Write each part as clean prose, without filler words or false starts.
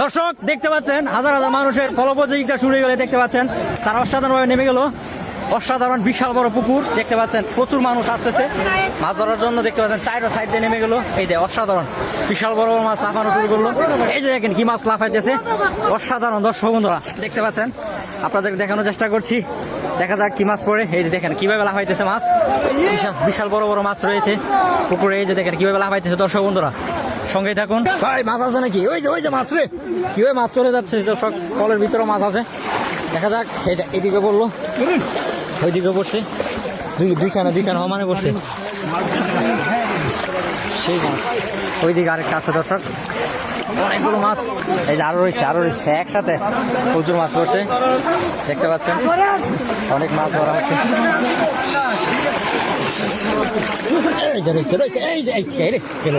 দর্শক দেখতে পাচ্ছেন হাজার হাজার মানুষের ফলপ্রতিযোগিতা শুরু হয়ে গেলে দেখতে পাচ্ছেন তারা অসাধারণভাবে নেমে গেল। অসাধারণ বিশাল বড় পুকুর দেখতে পাচ্ছেন, প্রচুর মানুষ আসতেছে মাছ ধরার জন্য। দেখতে পাচ্ছেন চারো সাইড দিয়ে নেমে গেল। এই যে অসাধারণ বিশাল বড় বড় মাছ লাফানো শুরু করলো। এই যে দেখেন কি মাছ লাফাইতেছে, অসাধারণ। দর্শক বন্ধুরা দেখতে পাচ্ছেন, আপনাদের দেখানোর চেষ্টা করছি, দেখা যাক কি মাছ পড়ে। এই যে দেখেন কিভাবে লাফাইতেছে মাছ, বিশাল বড় বড় মাছ রয়েছে পুকুরে। এই যে দেখেন কিভাবে লাফাইতেছে। দর্শক বন্ধুরা সঙ্গেই থাকুন। ভাই মাছ আছে নাকি? ওই যে মাছ রে, কিভাবে মাছ চলে যাচ্ছে। দর্শক কলের ভিতরে মাছ আছে, দেখা যাক। এদিকে পড়লো, ওইদিকে পড়ছে, দুইখানে সমানে পড়ছে সেই মাছ। ওইদিকে আরেকটা আছে দর্শক, অনেকগুলো মাছ। এই যে আরো রয়েছে একসাথে প্রচুর মাছ পড়ছে দেখতে পাচ্ছেন, অনেক মাছ ধরা হচ্ছে। এই যে রয়েছে এই যে গেল।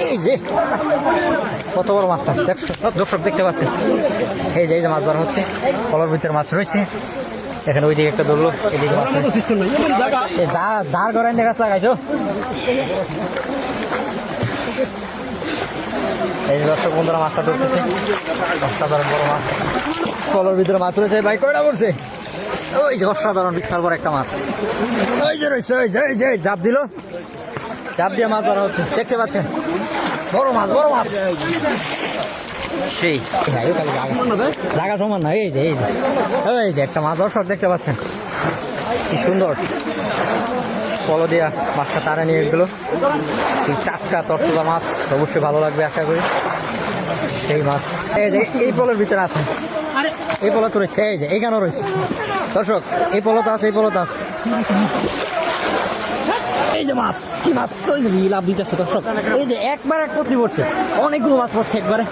এই যে কত বড় মাছটা দর্শক দেখতে পাচ্ছেন। এই যে মাছ ধরা হচ্ছে, কলার ভিতরে মাছ রয়েছে। এখানে ওইদিকে একটা ধরলো, এদিকে মাছ দাঁড় করাই গাছ লাগাইছো। এই যে দর্শক বন্ধুরা মাছটা ধরতেছে, অসাধারণ বড় মাছ, কলার ভিতরে মাছ রয়েছে। ভাই কয়টা পড়ছে? ওই যে অসাধারণ বিশাল বড় একটা মাছ। ওই যে রয়েছে, ওই যে জাপ দিল, চাপ দিয়ে মাছ ধরা হচ্ছে দেখতে পাচ্ছেন। বড় মাছ সেই জায়গা সমান না। এই যে একটা মাছ দর্শক দেখতে পাচ্ছেন, কি সুন্দর পল দিয়া মাছটা তারা নিয়ে গেল। টাটকা তরতাজা মাছ, অবশ্যই ভালো লাগবে আশা করি। সেই মাছ এই পলের ভিতরে আছে, এই পলা তো রয়েছে। এই যে এইখানেও রয়েছে দর্শক, এই পলতা আছে, এই পলতা আছে। এই যে মাছ, কি মাছ, ওই যে লাভ দিতেছে দর্শক। এই যে একবার এক পত্রি পড়ছে, অনেকগুলো মাছ পড়ছে একবারে।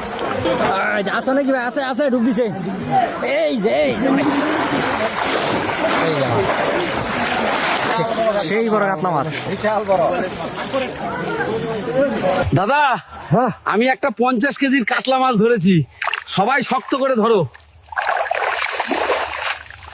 আসে নাকি ভাই? আছে ডুব দিছে। এই যে সেই বড় কাতলা মাছ, বিশাল বড়। দাদা আমি একটা 50 কেজির কাতলা মাছ ধরেছি, সবাই শক্ত করে ধরো।